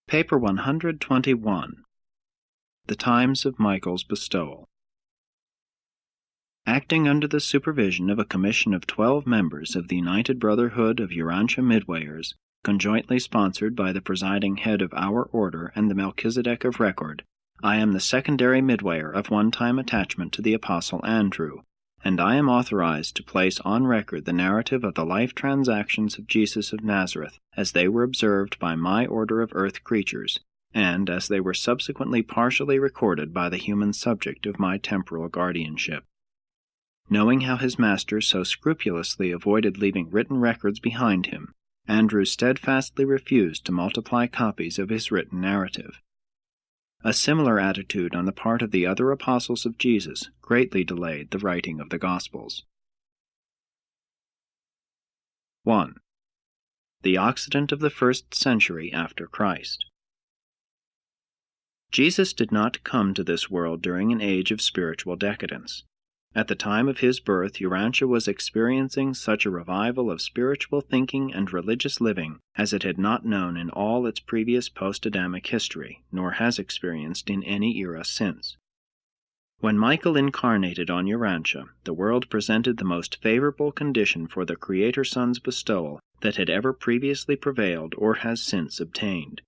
Paper 121. The Times of Michael's Bestowal. Acting under the supervision of a commission of 12 members of the United Brotherhood of Urantia Midwayers, conjointly sponsored by the presiding head of our order and the Melchizedek of Record, I am the secondary midwayer of one-time attachment to the Apostle Andrew, and I am authorized to place on record the narrative of the life transactions of Jesus of Nazareth as they were observed by my order of earth creatures, and as they were subsequently partially recorded by the human subject of my temporal guardianship. Knowing how his master so scrupulously avoided leaving written records behind him, Andrew steadfastly refused to multiply copies of his written narrative. A similar attitude on the part of the other apostles of Jesus greatly delayed the writing of the Gospels. 1. The Occident of the first century after Christ. Jesus did not come to this world during an age of spiritual decadence. At the time of his birth, Urantia was experiencing such a revival of spiritual thinking and religious living as it had not known in all its previous post-Adamic history, nor has experienced in any era since. When Michael incarnated on Urantia, the world presented the most favorable condition for the Creator Son's bestowal that had ever previously prevailed or has since obtained.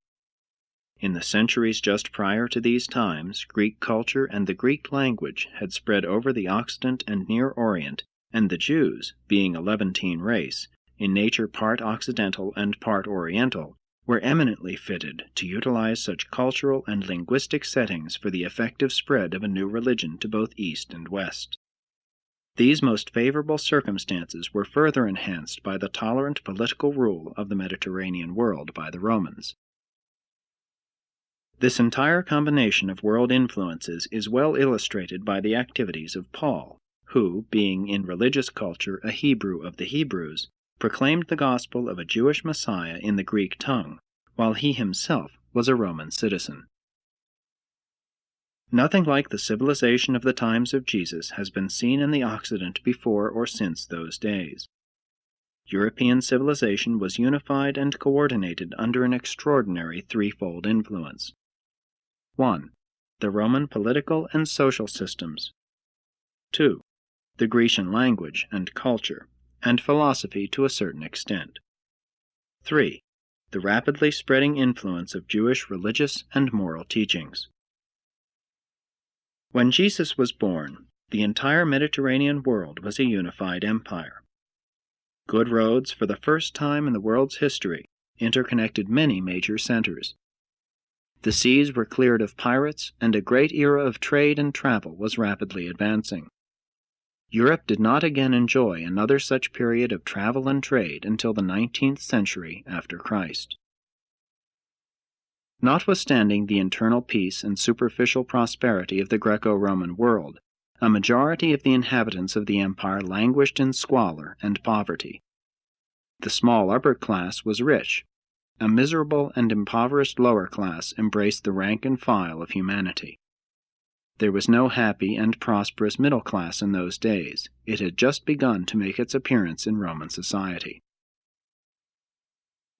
In the centuries just prior to these times, Greek culture and the Greek language had spread over the Occident and Near Orient, and the Jews, being a Levantine race, in nature part Occidental and part Oriental, were eminently fitted to utilize such cultural and linguistic settings for the effective spread of a new religion to both East and West. These most favorable circumstances were further enhanced by the tolerant political rule of the Mediterranean world by the Romans. This entire combination of world influences is well illustrated by the activities of Paul, who, being in religious culture a Hebrew of the Hebrews, proclaimed the gospel of a Jewish Messiah in the Greek tongue, while he himself was a Roman citizen. Nothing like the civilization of the times of Jesus has been seen in the Occident before or since those days. European civilization was unified and coordinated under an extraordinary threefold influence. 1. The Roman political and social systems. 2. The Grecian language and culture, and philosophy to a certain extent. 3. The rapidly spreading influence of Jewish religious and moral teachings. When Jesus was born, the entire Mediterranean world was a unified empire. Good roads, for the first time in the world's history, interconnected many major centers. The seas were cleared of pirates, and a great era of trade and travel was rapidly advancing. Europe did not again enjoy another such period of travel and trade until the 19th century after Christ. Notwithstanding the internal peace and superficial prosperity of the Greco-Roman world, a majority of the inhabitants of the empire languished in squalor and poverty. The small upper class was rich. A miserable and impoverished lower class embraced the rank and file of humanity. There was no happy and prosperous middle class in those days. It had just begun to make its appearance in Roman society.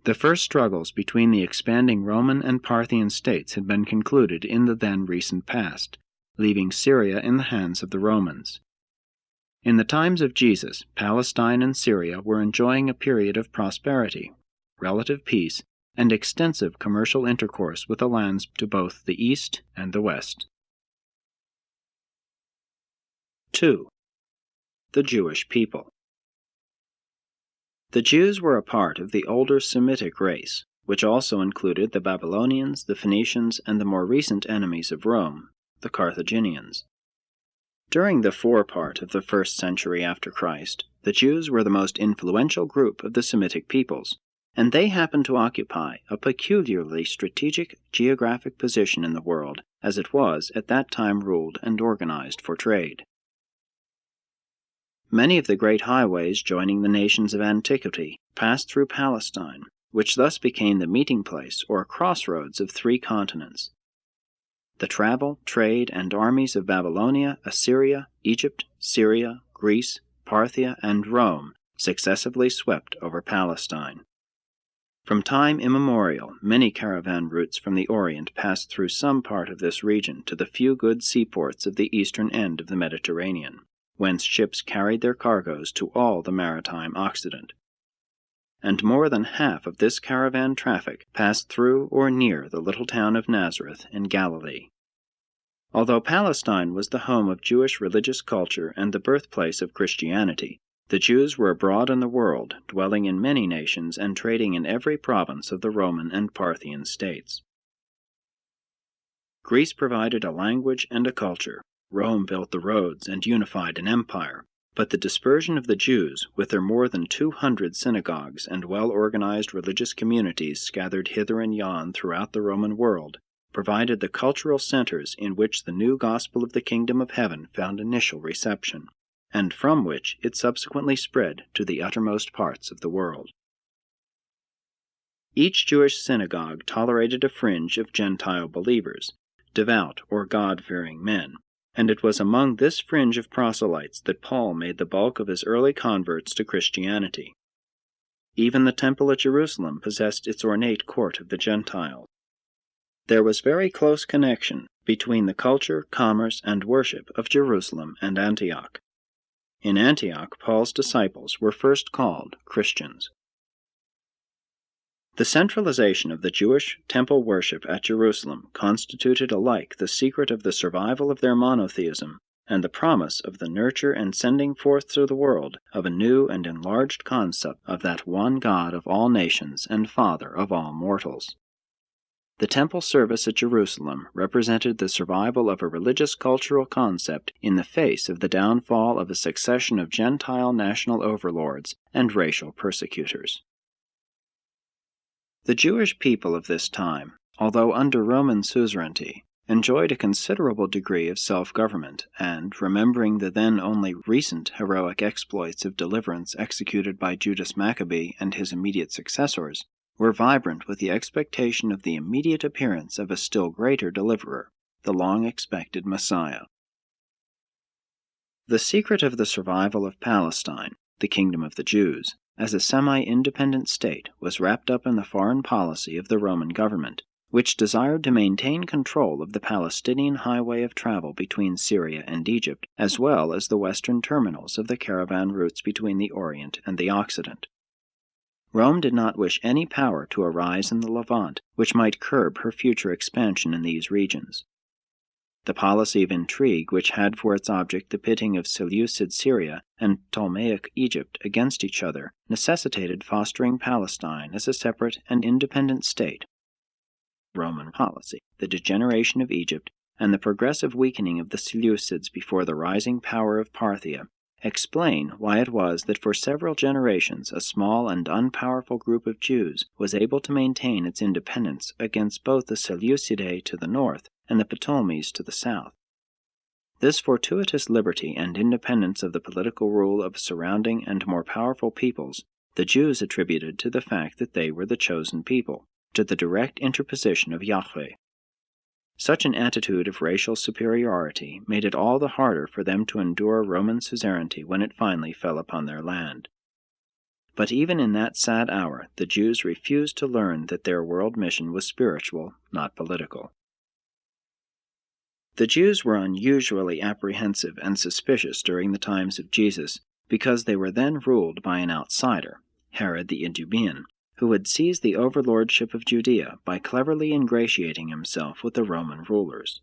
The first struggles between the expanding Roman and Parthian states had been concluded in the then recent past, leaving Syria in the hands of the Romans. In the times of Jesus, Palestine and Syria were enjoying a period of prosperity, relative peace, and extensive commercial intercourse with the lands to both the east and the west. 2. The Jewish people. The Jews were a part of the older Semitic race, which also included the Babylonians, the Phoenicians, and the more recent enemies of Rome, the Carthaginians. During the forepart of the first century after Christ, the Jews were the most influential group of the Semitic peoples, and they happened to occupy a peculiarly strategic geographic position in the world, as it was at that time ruled and organized for trade. Many of the great highways joining the nations of antiquity passed through Palestine, which thus became the meeting place or crossroads of three continents. The travel, trade, and armies of Babylonia, Assyria, Egypt, Syria, Greece, Parthia, and Rome successively swept over Palestine. From time immemorial, many caravan routes from the Orient passed through some part of this region to the few good seaports of the eastern end of the Mediterranean, whence ships carried their cargoes to all the maritime Occident. And more than half of this caravan traffic passed through or near the little town of Nazareth in Galilee. Although Palestine was the home of Jewish religious culture and the birthplace of Christianity, the Jews were abroad in the world, dwelling in many nations and trading in every province of the Roman and Parthian states. Greece provided a language and a culture. Rome built the roads and unified an empire. But the dispersion of the Jews, with their more than 200 synagogues and well-organized religious communities scattered hither and yon throughout the Roman world, provided the cultural centers in which the new gospel of the kingdom of heaven found initial reception, and from which it subsequently spread to the uttermost parts of the world. Each Jewish synagogue tolerated a fringe of Gentile believers, devout or God-fearing men, and it was among this fringe of proselytes that Paul made the bulk of his early converts to Christianity. Even the temple at Jerusalem possessed its ornate court of the Gentiles. There was very close connection between the culture, commerce, and worship of Jerusalem and Antioch. In Antioch, Paul's disciples were first called Christians. The centralization of the Jewish temple worship at Jerusalem constituted alike the secret of the survival of their monotheism and the promise of the nurture and sending forth to the world of a new and enlarged concept of that one God of all nations and Father of all mortals. The temple service at Jerusalem represented the survival of a religious cultural concept in the face of the downfall of a succession of Gentile national overlords and racial persecutors. The Jewish people of this time, although under Roman suzerainty, enjoyed a considerable degree of self-government, and, remembering the then only recent heroic exploits of deliverance executed by Judas Maccabee and his immediate successors, were vibrant with the expectation of the immediate appearance of a still greater deliverer, the long-expected Messiah. The secret of the survival of Palestine, the kingdom of the Jews, as a semi-independent state was wrapped up in the foreign policy of the Roman government, which desired to maintain control of the Palestinian highway of travel between Syria and Egypt, as well as the western terminals of the caravan routes between the Orient and the Occident. Rome did not wish any power to arise in the Levant which might curb her future expansion in these regions. The policy of intrigue which had for its object the pitting of Seleucid Syria and Ptolemaic Egypt against each other necessitated fostering Palestine as a separate and independent state. Roman policy, the degeneration of Egypt, and the progressive weakening of the Seleucids before the rising power of Parthia explain why it was that for several generations a small and unpowerful group of Jews was able to maintain its independence against both the Seleucidae to the north and the Ptolemies to the south. This fortuitous liberty and independence of the political rule of surrounding and more powerful peoples the Jews attributed to the fact that they were the chosen people, to the direct interposition of Yahweh. Such an attitude of racial superiority made it all the harder for them to endure Roman suzerainty when it finally fell upon their land. But even in that sad hour, the Jews refused to learn that their world mission was spiritual, not political. The Jews were unusually apprehensive and suspicious during the times of Jesus because they were then ruled by an outsider, Herod the Idumean, who had seized the overlordship of Judea by cleverly ingratiating himself with the Roman rulers.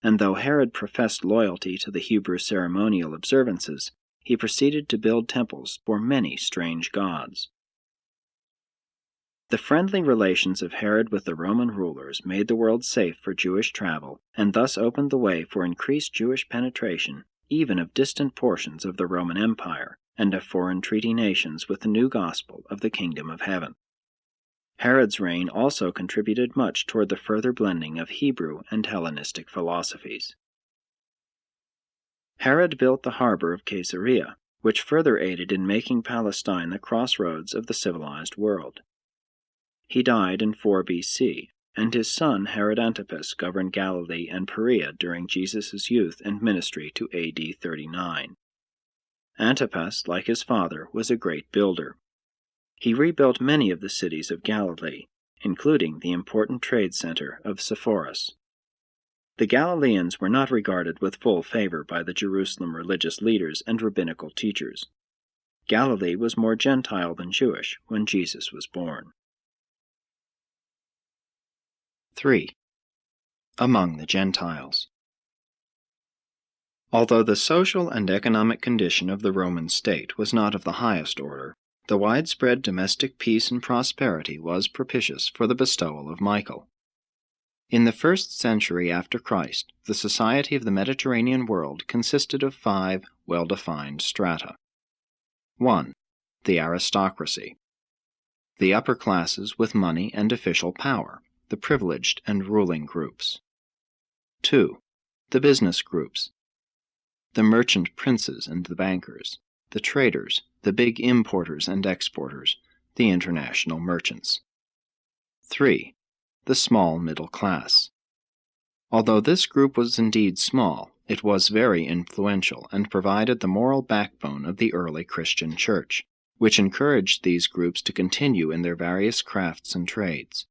And though Herod professed loyalty to the Hebrew ceremonial observances, he proceeded to build temples for many strange gods. The friendly relations of Herod with the Roman rulers made the world safe for Jewish travel, and thus opened the way for increased Jewish penetration even of distant portions of the Roman Empire, and of foreign treaty nations with the new gospel of the kingdom of heaven. Herod's reign also contributed much toward the further blending of Hebrew and Hellenistic philosophies. Herod built the harbor of Caesarea, which further aided in making Palestine the crossroads of the civilized world. He died in 4 B.C., and his son Herod Antipas governed Galilee and Perea during Jesus' youth and ministry to A.D. 39. Antipas, like his father, was a great builder. He rebuilt many of the cities of Galilee, including the important trade center of Sepphoris. The Galileans were not regarded with full favor by the Jerusalem religious leaders and rabbinical teachers. Galilee was more Gentile than Jewish when Jesus was born. 3. Among the Gentiles. Although the social and economic condition of the Roman state was not of the highest order, the widespread domestic peace and prosperity was propitious for the bestowal of Michael. In the 1st century after Christ, the society of the Mediterranean world consisted of 5 well-defined strata. 1. The aristocracy. The upper classes with money and official power, the privileged and ruling groups. 2. The business groups. The merchant princes and the bankers, the traders, the big importers and exporters, the international merchants. 3. The small middle class. Although this group was indeed small, it was very influential and provided the moral backbone of the early Christian Church, which encouraged these groups to continue in their various crafts and trades.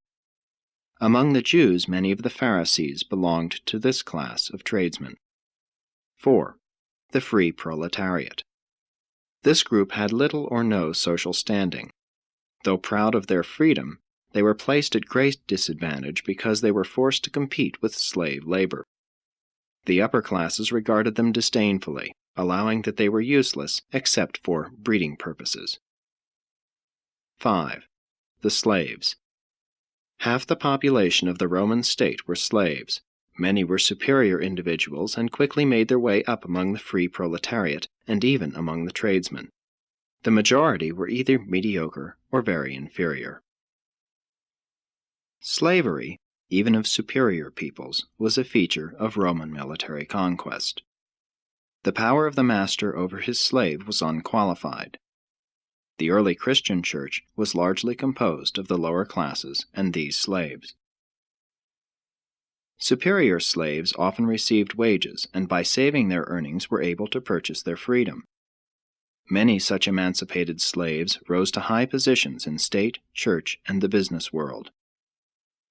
Among the Jews, many of the Pharisees belonged to this class of tradesmen. 4. The free proletariat. This group had little or no social standing. Though proud of their freedom, they were placed at great disadvantage because they were forced to compete with slave labor. The upper classes regarded them disdainfully, allowing that they were useless except for breeding purposes. 5. The slaves. Half the population of the Roman state were slaves. Many were superior individuals and quickly made their way up among the free proletariat and even among the tradesmen. The majority were either mediocre or very inferior. Slavery, even of superior peoples, was a feature of Roman military conquest. The power of the master over his slave was unqualified. The early Christian church was largely composed of the lower classes and these slaves. Superior slaves often received wages and by saving their earnings were able to purchase their freedom. Many such emancipated slaves rose to high positions in state, church, and the business world.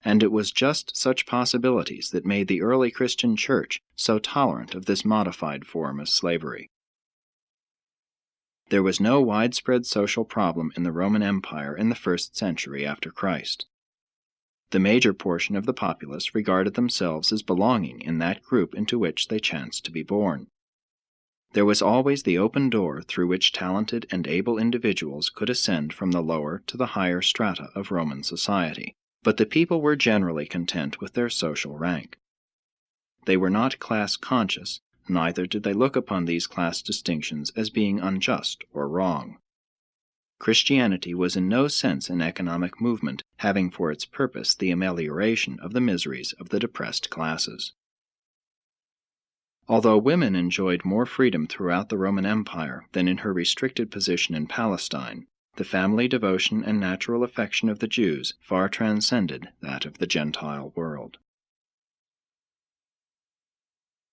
And it was just such possibilities that made the early Christian church so tolerant of this modified form of slavery. There was no widespread social problem in the Roman Empire in the 1st century after Christ. The major portion of the populace regarded themselves as belonging in that group into which they chanced to be born. There was always the open door through which talented and able individuals could ascend from the lower to the higher strata of Roman society, but the people were generally content with their social rank. They were not class-conscious, neither did they look upon these class distinctions as being unjust or wrong. Christianity was in no sense an economic movement having for its purpose the amelioration of the miseries of the depressed classes. Although women enjoyed more freedom throughout the Roman Empire than in her restricted position in Palestine, the family devotion and natural affection of the Jews far transcended that of the Gentile world.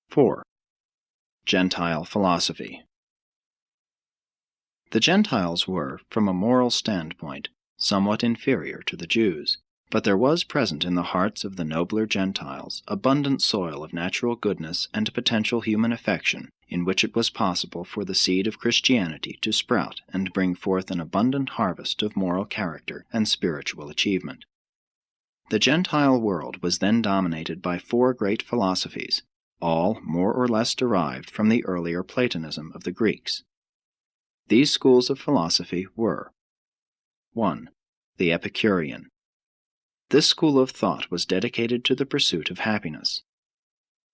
4. Gentile Philosophy. The Gentiles were, from a moral standpoint, somewhat inferior to the Jews, but there was present in the hearts of the nobler Gentiles abundant soil of natural goodness and potential human affection, in which it was possible for the seed of Christianity to sprout and bring forth an abundant harvest of moral character and spiritual achievement. The Gentile world was then dominated by 4 great philosophies, all more or less derived from the earlier Platonism of the Greeks. These schools of philosophy were: 1. The Epicurean. This school of thought was dedicated to the pursuit of happiness.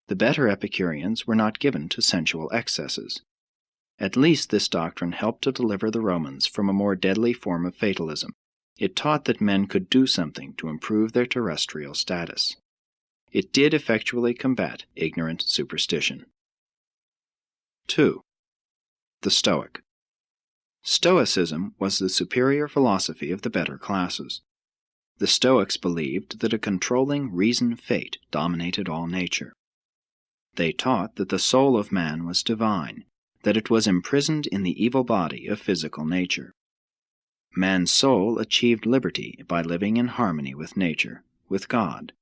The better Epicureans were not given to sensual excesses. At least this doctrine helped to deliver the Romans from a more deadly form of fatalism. It taught that men could do something to improve their terrestrial status. It did effectually combat ignorant superstition. 2. The Stoic. Stoicism was the superior philosophy of the better classes. The Stoics believed that a controlling reason fate dominated all nature. They taught that the soul of man was divine, that it was imprisoned in the evil body of physical nature. man's soul achieved liberty by living in harmony with nature, with God.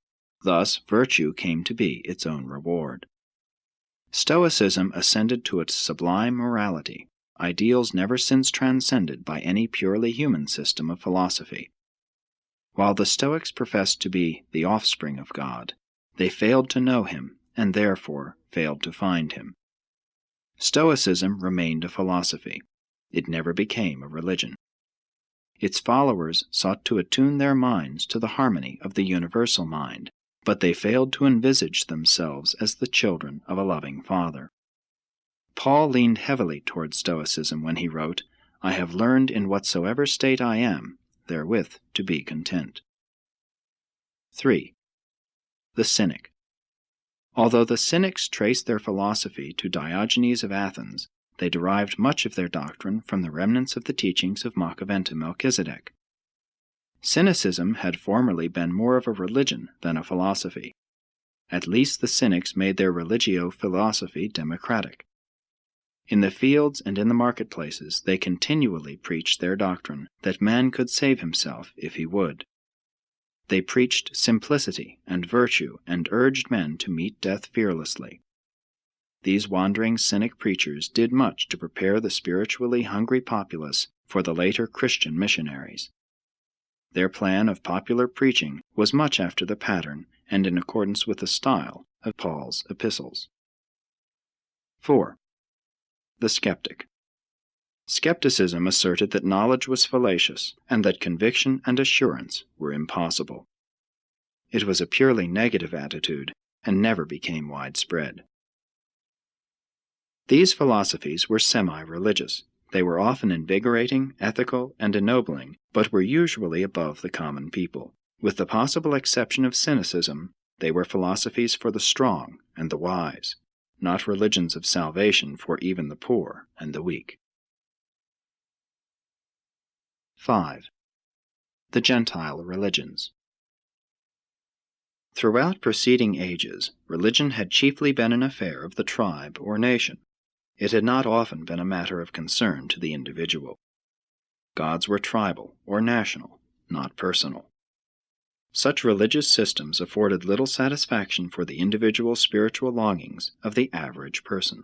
Thus, virtue came to be its own reward. Stoicism ascended to its sublime morality, ideals never since transcended by any purely human system of philosophy. While the Stoics professed to be the offspring of God, they failed to know him, and therefore failed to find him. Stoicism remained a philosophy. It never became a religion. Its followers sought to attune their minds to the harmony of the universal mind, but they failed to envisage themselves as the children of a loving Father. Paul leaned heavily toward Stoicism when he wrote, "I have learned in whatsoever state I am, therewith to be content." 3. The Cynic. Although the Cynics traced their philosophy to Diogenes of Athens, they derived much of their doctrine from the remnants of the teachings of Machaventa Melchizedek. Cynicism had formerly been more of a religion than a philosophy. At least the Cynics made their religio-philosophy democratic. In the fields and in the marketplaces they continually preached their doctrine that man could save himself if he would. They preached simplicity and virtue and urged men to meet death fearlessly. These wandering Cynic preachers did much to prepare the spiritually hungry populace for the later Christian missionaries. Their plan of popular preaching was much after the pattern and in accordance with the style of Paul's epistles. 4. The Skeptic. Skepticism asserted that knowledge was fallacious and that conviction and assurance were impossible. It was a purely negative attitude and never became widespread. These philosophies were semi-religious. They were often invigorating, ethical, and ennobling, but were usually above the common people. With the possible exception of cynicism, they were philosophies for the strong and the wise, not religions of salvation for even the poor and the weak. 5. The Gentile Religions. Throughout preceding ages, religion had chiefly been an affair of the tribe or nation. It had not often been a matter of concern to the individual. Gods were tribal or national, not personal. Such religious systems afforded little satisfaction for the individual spiritual longings of the average person.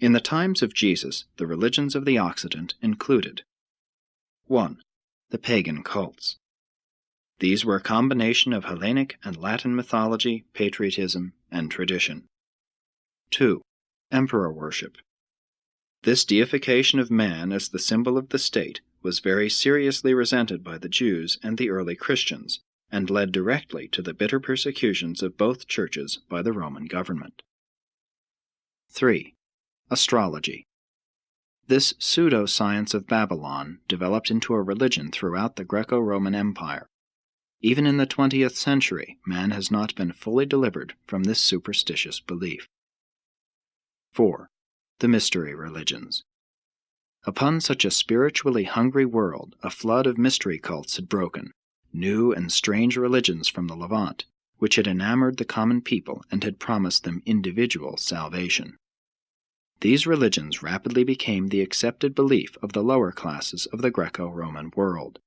In the times of Jesus, the religions of the Occident included 1. The pagan cults. These were a combination of Hellenic and Latin mythology, patriotism, and tradition. 2. Emperor worship. This deification of man as the symbol of the state was very seriously resented by the Jews and the early Christians, and led directly to the bitter persecutions of both churches by the Roman government. 3. Astrology. This pseudo-science of Babylon developed into a religion throughout the Greco-Roman Empire. Even in the 20th century, man has not been fully delivered from this superstitious belief. 4. The mystery religions. Upon such a spiritually hungry world, a flood of mystery cults had broken, new and strange religions from the Levant, which had enamored the common people and had promised them individual salvation. These religions rapidly became the accepted belief of the lower classes of the Greco-Roman world.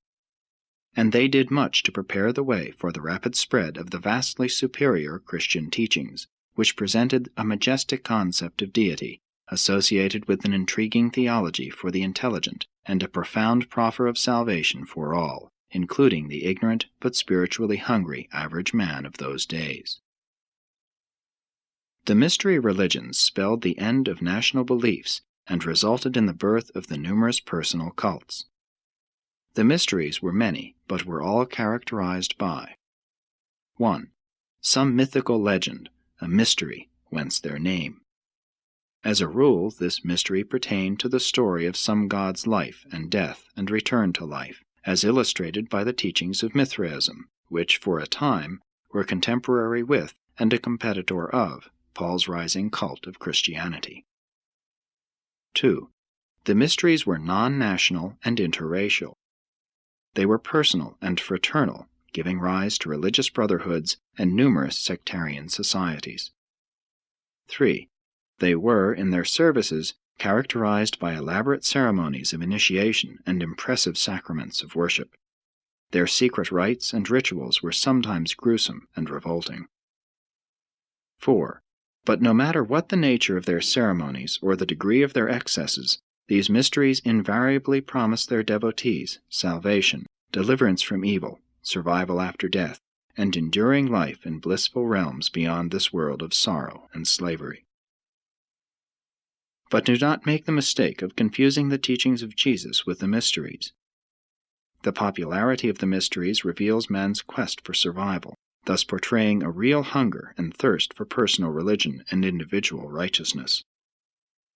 And they did much to prepare the way for the rapid spread of the vastly superior Christian teachings, which presented a majestic concept of deity, associated with an intriguing theology for the intelligent, and a profound proffer of salvation for all, including the ignorant but spiritually hungry average man of those days. The mystery religions spelled the end of national beliefs and resulted in the birth of the numerous personal cults. The mysteries were many, but were all characterized by 1. Some mythical legend, a mystery, whence their name. As a rule, this mystery pertained to the story of some god's life and death and return to life, as illustrated by the teachings of Mithraism, which, for a time, were contemporary with and a competitor of Paul's rising cult of Christianity. 2. The mysteries were non-national and interracial. They were personal and fraternal, giving rise to religious brotherhoods and numerous sectarian societies. 3. They were, in their services, characterized by elaborate ceremonies of initiation and impressive sacraments of worship. Their secret rites and rituals were sometimes gruesome and revolting. 4. But no matter what the nature of their ceremonies or the degree of their excesses, these mysteries invariably promise their devotees salvation, deliverance from evil, survival after death, and enduring life in blissful realms beyond this world of sorrow and slavery. But do not make the mistake of confusing the teachings of Jesus with the mysteries. The popularity of the mysteries reveals man's quest for survival, thus portraying a real hunger and thirst for personal religion and individual righteousness.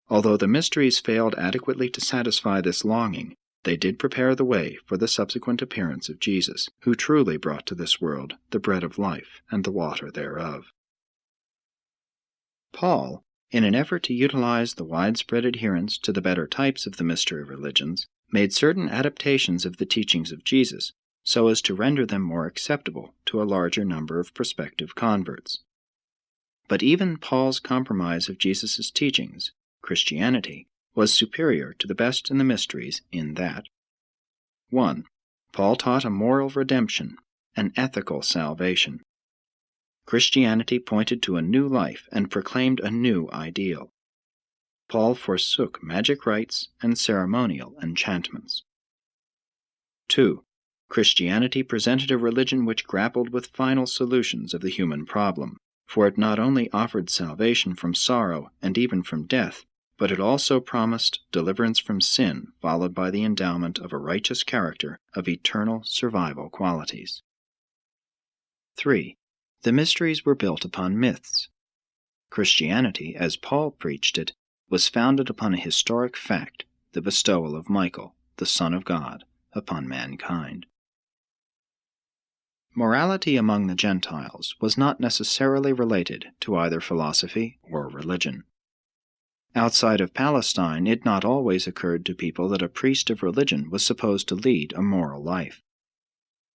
Although the mysteries failed adequately to satisfy this longing, they did prepare the way for the subsequent appearance of Jesus, who truly brought to this world the bread of life and the water thereof. Paul, in an effort to utilize the widespread adherence to the better types of the mystery religions, made certain adaptations of the teachings of Jesus so as to render them more acceptable to a larger number of prospective converts. But even Paul's compromise of Jesus' teachings, Christianity, was superior to the best in the mysteries in that 1. Paul taught a moral redemption, an ethical salvation. Christianity pointed to a new life and proclaimed a new ideal. Paul forsook magic rites and ceremonial enchantments. 2. Christianity presented a religion which grappled with final solutions of the human problem, for it not only offered salvation from sorrow and even from death, but it also promised deliverance from sin, followed by the endowment of a righteous character of eternal survival qualities. 3. The mysteries were built upon myths. Christianity, as Paul preached it, was founded upon a historic fact, the bestowal of Michael, the Son of God, upon mankind. Morality among the Gentiles was not necessarily related to either philosophy or religion. Outside of Palestine, it not always occurred to people that a priest of religion was supposed to lead a moral life.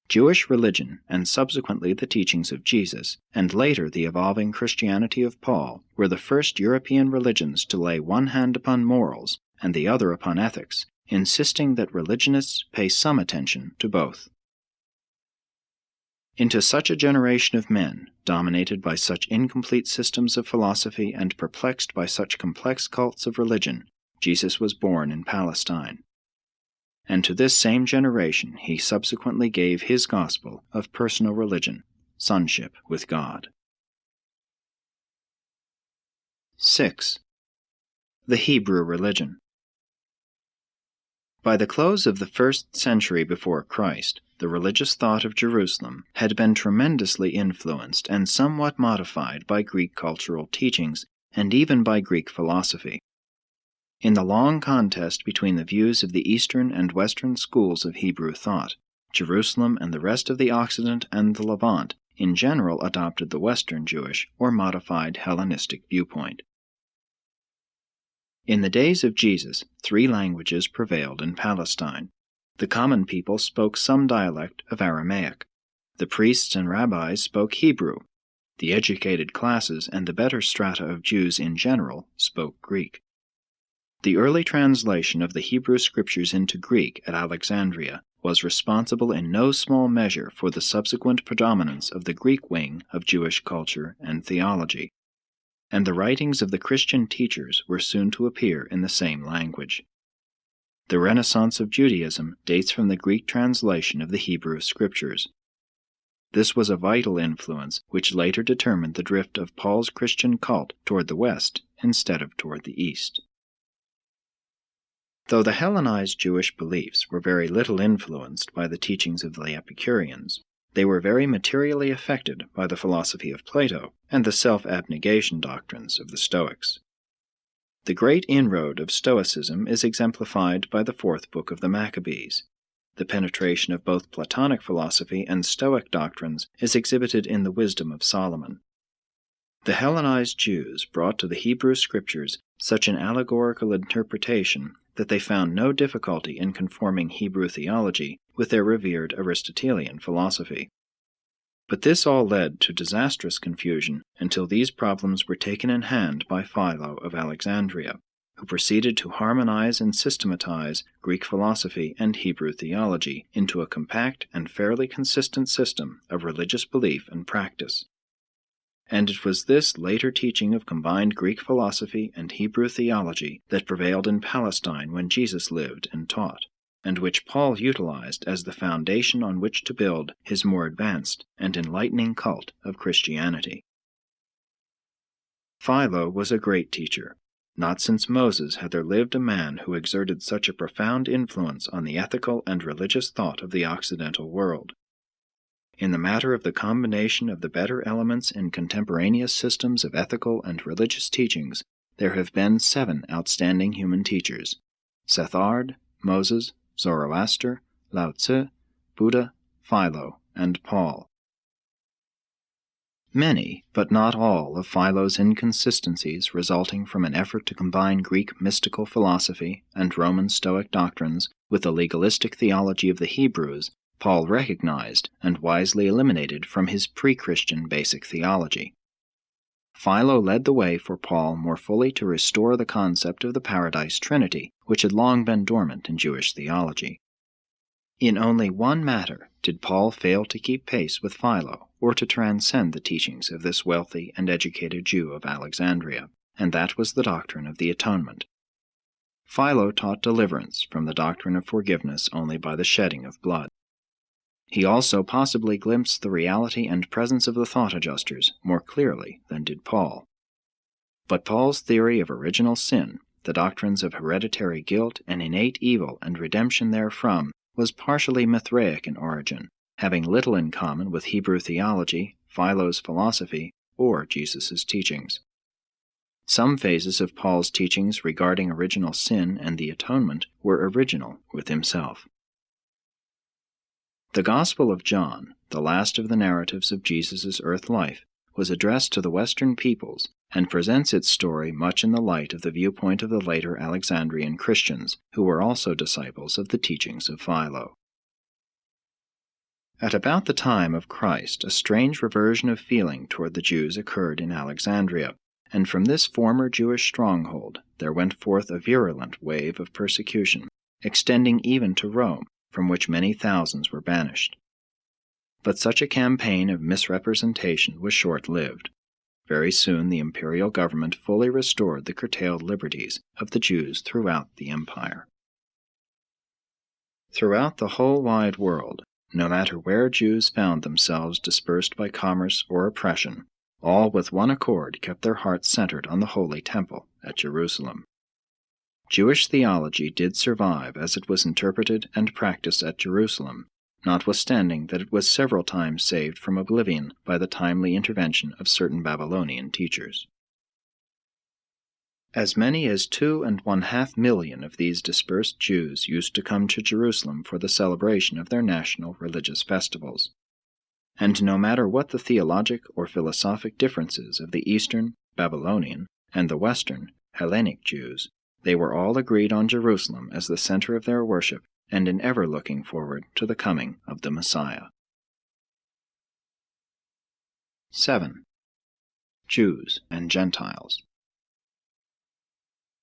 Jewish religion, and subsequently the teachings of Jesus, and later the evolving Christianity of Paul, were the first European religions to lay one hand upon morals and the other upon ethics, insisting that religionists pay some attention to both. Into such a generation of men, dominated by such incomplete systems of philosophy and perplexed by such complex cults of religion, Jesus was born in Palestine. And to this same generation he subsequently gave his gospel of personal religion, sonship with God. 6. The Hebrew religion. By the close of the 1st century before Christ, the religious thought of Jerusalem had been tremendously influenced and somewhat modified by Greek cultural teachings and even by Greek philosophy. In the long contest between the views of the Eastern and Western schools of Hebrew thought, Jerusalem and the rest of the Occident and the Levant in general adopted the Western Jewish or modified Hellenistic viewpoint. In the days of Jesus, 3 languages prevailed in Palestine. The common people spoke some dialect of Aramaic. The priests and rabbis spoke Hebrew. The educated classes and the better strata of Jews in general spoke Greek. The early translation of the Hebrew Scriptures into Greek at Alexandria was responsible in no small measure for the subsequent predominance of the Greek wing of Jewish culture and theology, and the writings of the Christian teachers were soon to appear in the same language. The Renaissance of Judaism dates from the Greek translation of the Hebrew Scriptures. This was a vital influence which later determined the drift of Paul's Christian cult toward the West instead of toward the East. Though the Hellenized Jewish beliefs were very little influenced by the teachings of the Epicureans, they were very materially affected by the philosophy of Plato and the self-abnegation doctrines of the Stoics. The great inroad of Stoicism is exemplified by the 4th book of the Maccabees. The penetration of both Platonic philosophy and Stoic doctrines is exhibited in the Wisdom of Solomon. The Hellenized Jews brought to the Hebrew Scriptures such an allegorical interpretation that they found no difficulty in conforming Hebrew theology with their revered Aristotelian philosophy. But this all led to disastrous confusion until these problems were taken in hand by Philo of Alexandria, who proceeded to harmonize and systematize Greek philosophy and Hebrew theology into a compact and fairly consistent system of religious belief and practice. And it was this later teaching of combined Greek philosophy and Hebrew theology that prevailed in Palestine when Jesus lived and taught, and which Paul utilized as the foundation on which to build his more advanced and enlightening cult of Christianity. Philo was a great teacher. Not since Moses had there lived a man who exerted such a profound influence on the ethical and religious thought of the Occidental world. In the matter of the combination of the better elements in contemporaneous systems of ethical and religious teachings, there have been 7 outstanding human teachers: Sethard, Moses, Zoroaster, Lao Tzu, Buddha, Philo, and Paul. Many, but not all, of Philo's inconsistencies resulting from an effort to combine Greek mystical philosophy and Roman Stoic doctrines with the legalistic theology of the Hebrews, Paul recognized and wisely eliminated from his pre-Christian basic theology. Philo led the way for Paul more fully to restore the concept of the Paradise Trinity, which had long been dormant in Jewish theology. In only one matter did Paul fail to keep pace with Philo, or to transcend the teachings of this wealthy and educated Jew of Alexandria, and that was the doctrine of the atonement. Philo taught deliverance from the doctrine of forgiveness only by the shedding of blood. He also possibly glimpsed the reality and presence of the thought adjusters more clearly than did Paul. But Paul's theory of original sin, the doctrines of hereditary guilt and innate evil and redemption therefrom, was partially Mithraic in origin, having little in common with Hebrew theology, Philo's philosophy, or Jesus' teachings. Some phases of Paul's teachings regarding original sin and the atonement were original with himself. The Gospel of John, the last of the narratives of Jesus' earth life, was addressed to the Western peoples and presents its story much in the light of the viewpoint of the later Alexandrian Christians, who were also disciples of the teachings of Philo. At about the time of Christ, a strange reversion of feeling toward the Jews occurred in Alexandria, and from this former Jewish stronghold there went forth a virulent wave of persecution, extending even to Rome, from which many thousands were banished. But such a campaign of misrepresentation was short-lived. Very soon the imperial government fully restored the curtailed liberties of the Jews throughout the empire. Throughout the whole wide world, no matter where Jews found themselves dispersed by commerce or oppression, all with one accord kept their hearts centered on the Holy Temple at Jerusalem. Jewish theology did survive as it was interpreted and practiced at Jerusalem, notwithstanding that it was several times saved from oblivion by the timely intervention of certain Babylonian teachers. As many as 2.5 million of these dispersed Jews used to come to Jerusalem for the celebration of their national religious festivals. And no matter what the theologic or philosophic differences of the Eastern, Babylonian, and the Western, Hellenic Jews, they were all agreed on Jerusalem as the center of their worship and in ever looking forward to the coming of the Messiah. 7. Jews and Gentiles.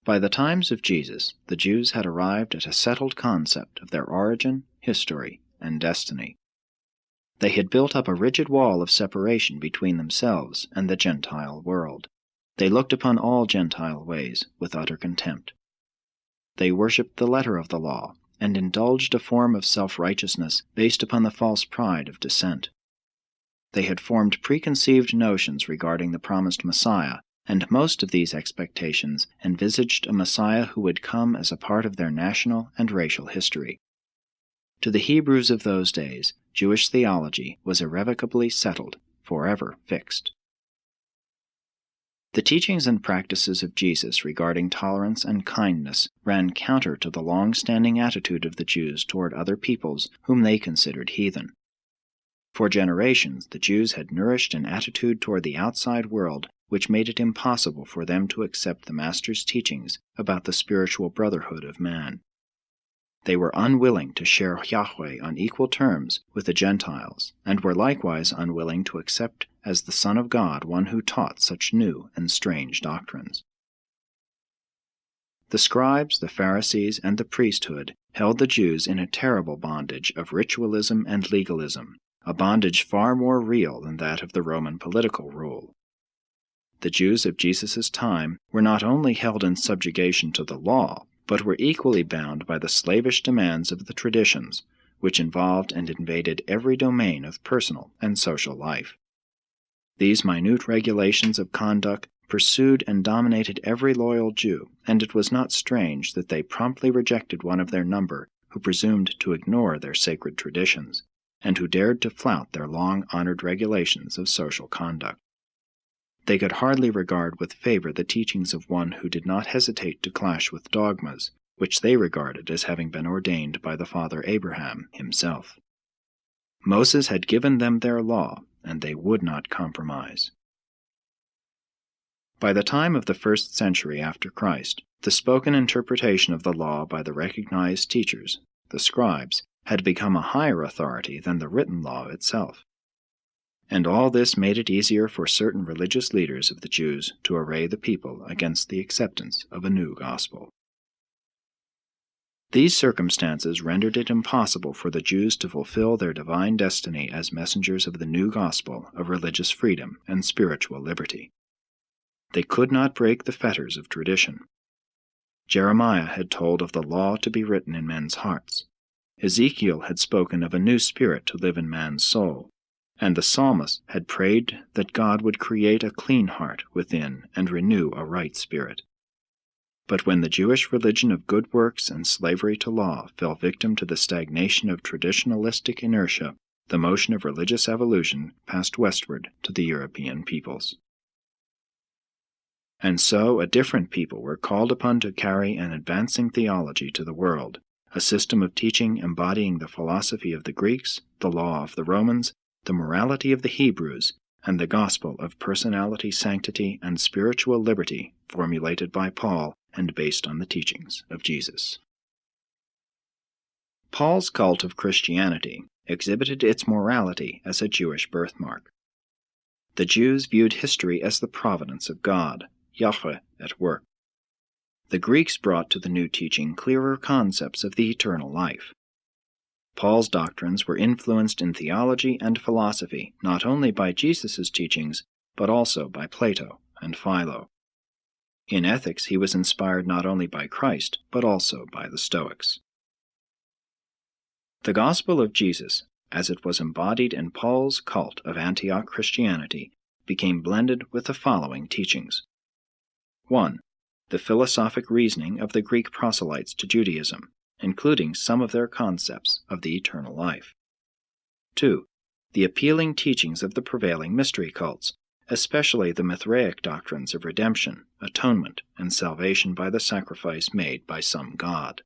By the times of Jesus, the Jews had arrived at a settled concept of their origin, history, and destiny. They had built up a rigid wall of separation between themselves and the Gentile world. They looked upon all Gentile ways with utter contempt. They worshipped the letter of the law, and indulged a form of self-righteousness based upon the false pride of descent. They had formed preconceived notions regarding the promised Messiah, and most of these expectations envisaged a Messiah who would come as a part of their national and racial history. To the Hebrews of those days, Jewish theology was irrevocably settled, forever fixed. The teachings and practices of Jesus regarding tolerance and kindness ran counter to the long-standing attitude of the Jews toward other peoples whom they considered heathen. For generations, the Jews had nourished an attitude toward the outside world which made it impossible for them to accept the Master's teachings about the spiritual brotherhood of man. They were unwilling to share Yahweh on equal terms with the Gentiles, and were likewise unwilling to accept as the Son of God one who taught such new and strange doctrines. The scribes, the Pharisees, and the priesthood held the Jews in a terrible bondage of ritualism and legalism, a bondage far more real than that of the Roman political rule. The Jews of Jesus' time were not only held in subjugation to the law, but were equally bound by the slavish demands of the traditions, which involved and invaded every domain of personal and social life. These minute regulations of conduct pursued and dominated every loyal Jew, and it was not strange that they promptly rejected one of their number who presumed to ignore their sacred traditions, and who dared to flout their long-honored regulations of social conduct. They could hardly regard with favor the teachings of one who did not hesitate to clash with dogmas, which they regarded as having been ordained by the father Abraham himself. Moses had given them their law, and they would not compromise. By the time of the 1st century after Christ, the spoken interpretation of the law by the recognized teachers, the scribes, had become a higher authority than the written law itself. And all this made it easier for certain religious leaders of the Jews to array the people against the acceptance of a new gospel. These circumstances rendered it impossible for the Jews to fulfill their divine destiny as messengers of the new gospel of religious freedom and spiritual liberty. They could not break the fetters of tradition. Jeremiah had told of the law to be written in men's hearts. Ezekiel had spoken of a new spirit to live in man's soul, and the psalmist had prayed that God would create a clean heart within and renew a right spirit. But when the Jewish religion of good works and slavery to law fell victim to the stagnation of traditionalistic inertia, the motion of religious evolution passed westward to the European peoples. And so a different people were called upon to carry an advancing theology to the world, a system of teaching embodying the philosophy of the Greeks, the law of the Romans, the morality of the Hebrews, and the gospel of personality, sanctity, and spiritual liberty formulated by Paul and based on the teachings of Jesus. Paul's cult of Christianity exhibited its morality as a Jewish birthmark. The Jews viewed history as the providence of God, Yahweh at work. The Greeks brought to the new teaching clearer concepts of the eternal life. Paul's doctrines were influenced in theology and philosophy not only by Jesus' teachings, but also by Plato and Philo. In ethics he was inspired not only by Christ, but also by the Stoics. The gospel of Jesus, as it was embodied in Paul's cult of Antioch Christianity, became blended with the following teachings. 1. The philosophic reasoning of the Greek proselytes to Judaism, including some of their concepts of the eternal life. 2. The appealing teachings of the prevailing mystery cults, especially the Mithraic doctrines of redemption, atonement, and salvation by the sacrifice made by some god.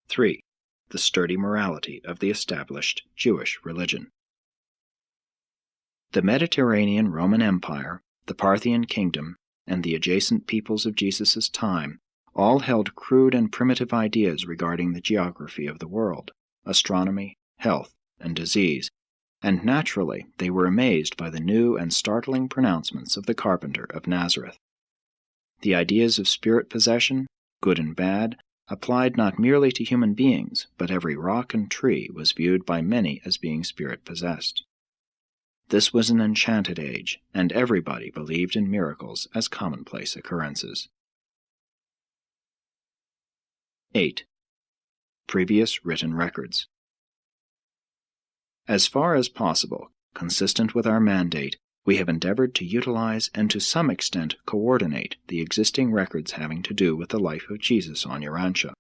3. The sturdy morality of the established Jewish religion. The Mediterranean Roman Empire, the Parthian kingdom, and the adjacent peoples of Jesus' time all held crude and primitive ideas regarding the geography of the world, astronomy, health, and disease, and naturally they were amazed by the new and startling pronouncements of the carpenter of Nazareth. The ideas of spirit possession, good and bad, applied not merely to human beings, but every rock and tree was viewed by many as being spirit-possessed. This was an enchanted age, and everybody believed in miracles as commonplace occurrences. 8. Previous written records. As far as possible, consistent with our mandate, we have endeavored to utilize and to some extent coordinate the existing records having to do with the life of Jesus on Urantia.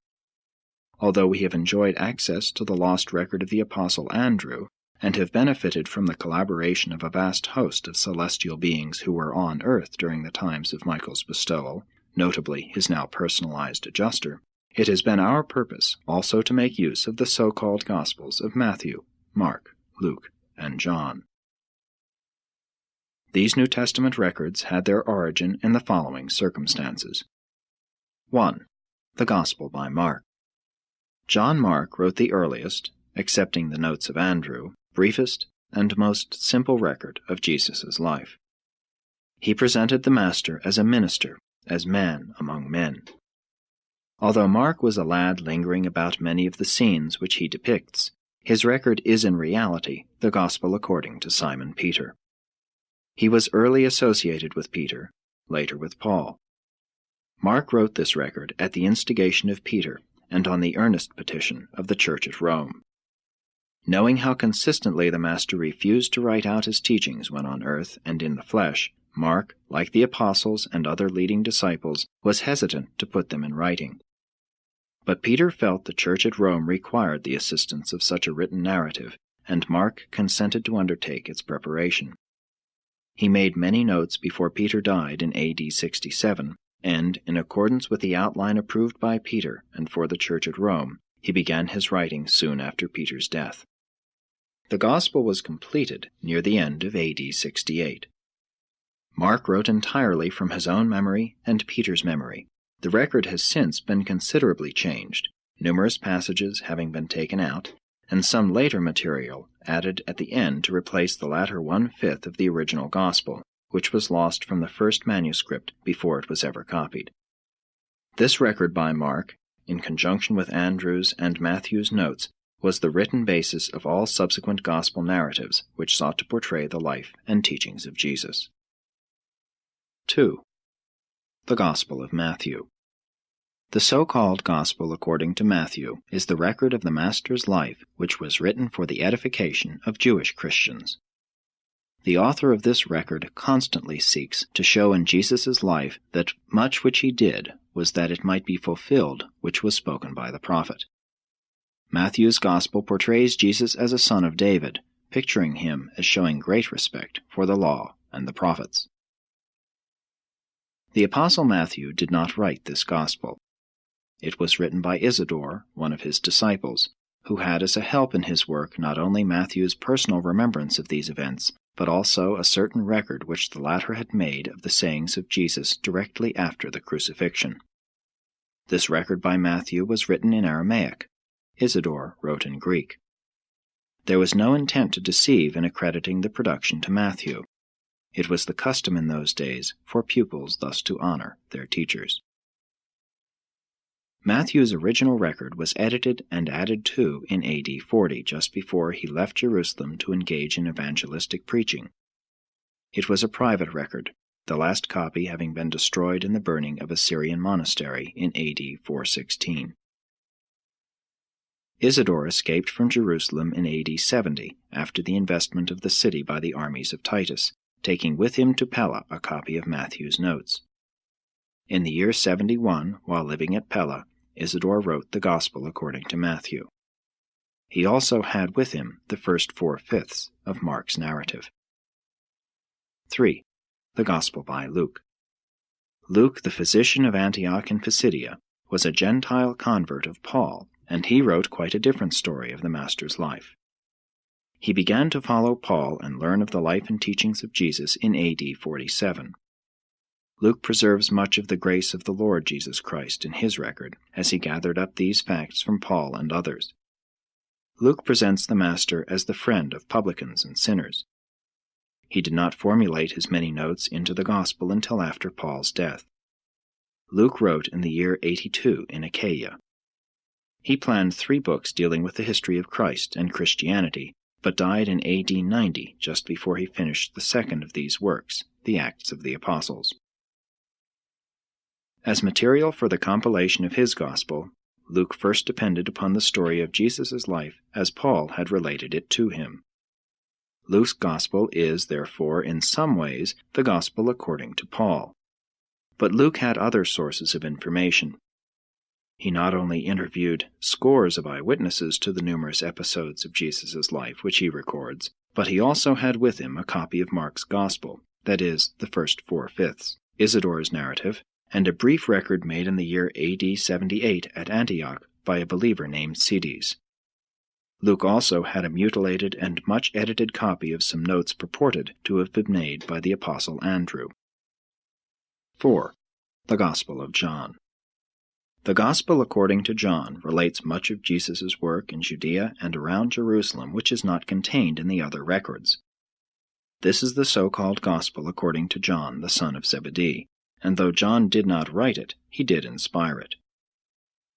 Although we have enjoyed access to the lost record of the Apostle Andrew, and have benefited from the collaboration of a vast host of celestial beings who were on earth during the times of Michael's bestowal, notably his now personalized adjuster, it has been our purpose also to make use of the so-called Gospels of Matthew, Mark, Luke, and John. These New Testament records had their origin in the following circumstances. 1. The Gospel by Mark. John Mark wrote the earliest, excepting the notes of Andrew, briefest and most simple record of Jesus' life. He presented the Master as a minister, as man among men. Although Mark was a lad lingering about many of the scenes which he depicts, his record is in reality the Gospel according to Simon Peter. He was early associated with Peter, later with Paul. Mark wrote this record at the instigation of Peter and on the earnest petition of the church at Rome. Knowing how consistently the Master refused to write out his teachings when on earth and in the flesh, Mark, like the apostles and other leading disciples, was hesitant to put them in writing. But Peter felt the church at Rome required the assistance of such a written narrative, and Mark consented to undertake its preparation. He made many notes before Peter died in AD 67, and, in accordance with the outline approved by Peter and for the church at Rome, he began his writing soon after Peter's death. The Gospel was completed near the end of AD 68. Mark wrote entirely from his own memory and Peter's memory. The record has since been considerably changed, numerous passages having been taken out, and some later material added at the end to replace the latter 1/5 of the original Gospel, which was lost from the first manuscript before it was ever copied. This record by Mark, in conjunction with Andrew's and Matthew's notes, was the written basis of all subsequent Gospel narratives which sought to portray the life and teachings of Jesus. 2. The Gospel of Matthew. The so-called Gospel according to Matthew is the record of the Master's life which was written for the edification of Jewish Christians. The author of this record constantly seeks to show in Jesus' life that much which he did was that it might be fulfilled which was spoken by the prophet. Matthew's Gospel portrays Jesus as a son of David, picturing him as showing great respect for the law and the prophets. The Apostle Matthew did not write this Gospel. It was written by Isidore, one of his disciples, who had as a help in his work not only Matthew's personal remembrance of these events, but also a certain record which the latter had made of the sayings of Jesus directly after the crucifixion. This record by Matthew was written in Aramaic. Isidore wrote in Greek. There was no intent to deceive in accrediting the production to Matthew. It was the custom in those days for pupils thus to honor their teachers. Matthew's original record was edited and added to in AD 40, just before he left Jerusalem to engage in evangelistic preaching. It was a private record, the last copy having been destroyed in the burning of a Syrian monastery in AD 416. Isidore escaped from Jerusalem in AD 70 after the investment of the city by the armies of Titus, taking with him to Pella a copy of Matthew's notes. In the year 71, while living at Pella, Isidore wrote the Gospel according to Matthew. He also had with him the first 4/5 of Mark's narrative. 3. The Gospel by Luke. Luke, the physician of Antioch in Pisidia, was a Gentile convert of Paul, and he wrote quite a different story of the Master's life. He began to follow Paul and learn of the life and teachings of Jesus in AD 47. Luke preserves much of the grace of the Lord Jesus Christ in his record, as he gathered up these facts from Paul and others. Luke presents the Master as the friend of publicans and sinners. He did not formulate his many notes into the Gospel until after Paul's death. Luke wrote in the year 82 in Achaia. He planned 3 books dealing with the history of Christ and Christianity, but died in AD 90 just before he finished the second of these works, the Acts of the Apostles. As material for the compilation of his Gospel, Luke first depended upon the story of Jesus' life as Paul had related it to him. Luke's Gospel is, therefore, in some ways, the Gospel according to Paul. But Luke had other sources of information. He not only interviewed scores of eyewitnesses to the numerous episodes of Jesus' life which he records, but he also had with him a copy of Mark's Gospel, that is, the first 4/5, Isidore's narrative, and a brief record made in the year AD 78 at Antioch by a believer named Cedes. Luke also had a mutilated and much edited copy of some notes purported to have been made by the Apostle Andrew. 4. The Gospel of John. The Gospel according to John relates much of Jesus' work in Judea and around Jerusalem which is not contained in the other records. This is the so-called Gospel according to John, the son of Zebedee, and though John did not write it, he did inspire it.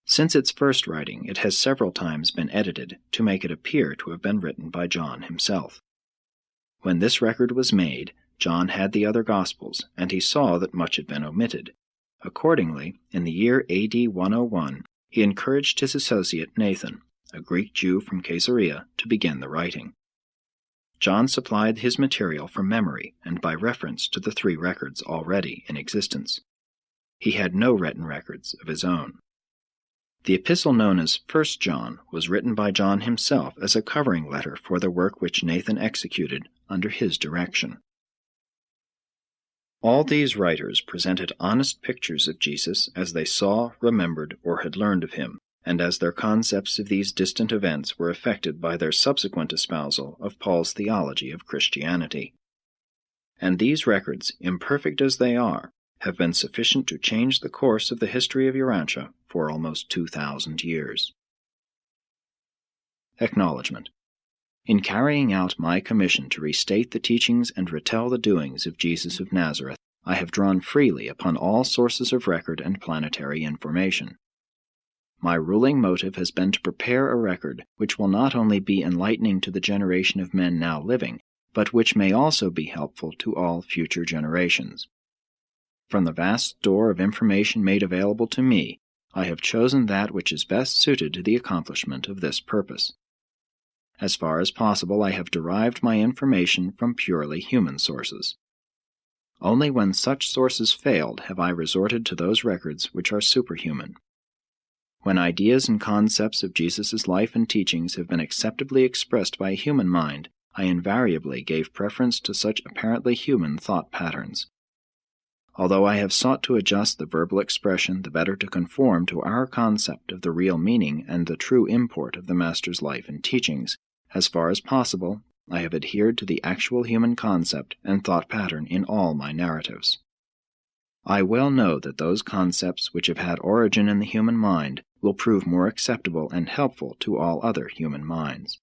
Since its first writing, it has several times been edited to make it appear to have been written by John himself. When this record was made, John had the other Gospels, and he saw that much had been omitted. Accordingly, in the year AD 101, he encouraged his associate Nathan, a Greek Jew from Caesarea, to begin the writing. John supplied his material from memory and by reference to the 3 records already in existence. He had no written records of his own. The epistle known as 1 John was written by John himself as a covering letter for the work which Nathan executed under his direction. All these writers presented honest pictures of Jesus as they saw, remembered, or had learned of him, and as their concepts of these distant events were affected by their subsequent espousal of Paul's theology of Christianity. And these records, imperfect as they are, have been sufficient to change the course of the history of Urantia for almost 2,000 years. Acknowledgement. In carrying out my commission to restate the teachings and retell the doings of Jesus of Nazareth, I have drawn freely upon all sources of record and planetary information. My ruling motive has been to prepare a record which will not only be enlightening to the generation of men now living, but which may also be helpful to all future generations. From the vast store of information made available to me, I have chosen that which is best suited to the accomplishment of this purpose. As far as possible, I have derived my information from purely human sources. Only when such sources failed have I resorted to those records which are superhuman. When ideas and concepts of Jesus' life and teachings have been acceptably expressed by a human mind, I invariably gave preference to such apparently human thought patterns. Although I have sought to adjust the verbal expression the better to conform to our concept of the real meaning and the true import of the Master's life and teachings, as far as possible, I have adhered to the actual human concept and thought pattern in all my narratives. I well know that those concepts which have had origin in the human mind will prove more acceptable and helpful to all other human minds.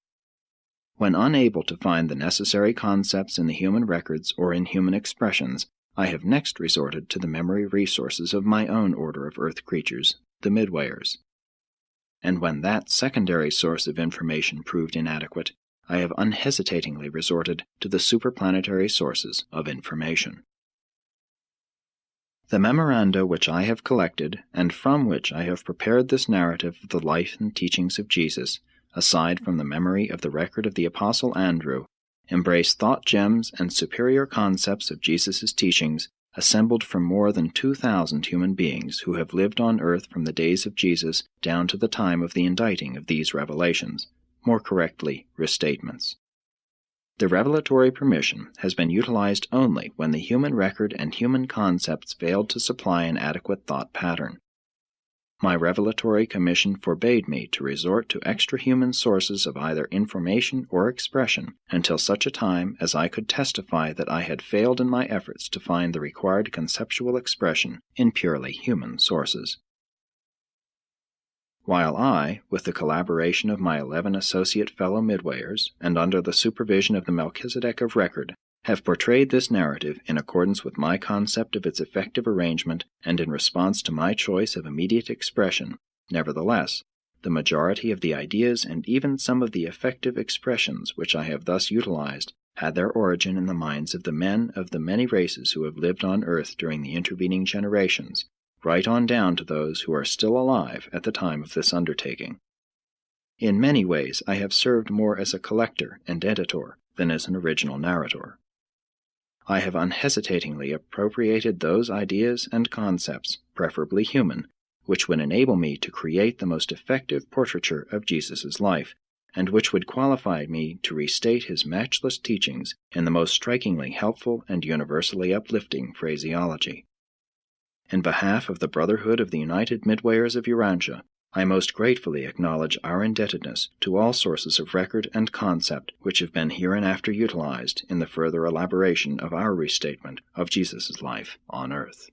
When unable to find the necessary concepts in the human records or in human expressions, I have next resorted to the memory resources of my own order of earth creatures, the Midwayers. And when that secondary source of information proved inadequate, I have unhesitatingly resorted to the superplanetary sources of information. The memoranda which I have collected, and from which I have prepared this narrative of the life and teachings of Jesus, aside from the memory of the record of the Apostle Andrew, embrace thought gems and superior concepts of Jesus' teachings, assembled from more than 2,000 human beings who have lived on earth from the days of Jesus down to the time of the inditing of these revelations, more correctly, restatements. The revelatory permission has been utilized only when the human record and human concepts failed to supply an adequate thought pattern. My revelatory commission forbade me to resort to extra-human sources of either information or expression until such a time as I could testify that I had failed in my efforts to find the required conceptual expression in purely human sources. While I, with the collaboration of my 11 associate fellow Midwayers, and under the supervision of the Melchizedek of Record, have portrayed this narrative in accordance with my concept of its effective arrangement and in response to my choice of immediate expression, nevertheless, the majority of the ideas and even some of the effective expressions which I have thus utilized had their origin in the minds of the men of the many races who have lived on earth during the intervening generations, right on down to those who are still alive at the time of this undertaking. In many ways I have served more as a collector and editor than as an original narrator. I have unhesitatingly appropriated those ideas and concepts, preferably human, which would enable me to create the most effective portraiture of Jesus' life, and which would qualify me to restate his matchless teachings in the most strikingly helpful and universally uplifting phraseology. In behalf of the Brotherhood of the United Midwayers of Urantia, I most gratefully acknowledge our indebtedness to all sources of record and concept which have been hereinafter utilized in the further elaboration of our restatement of Jesus' life on earth.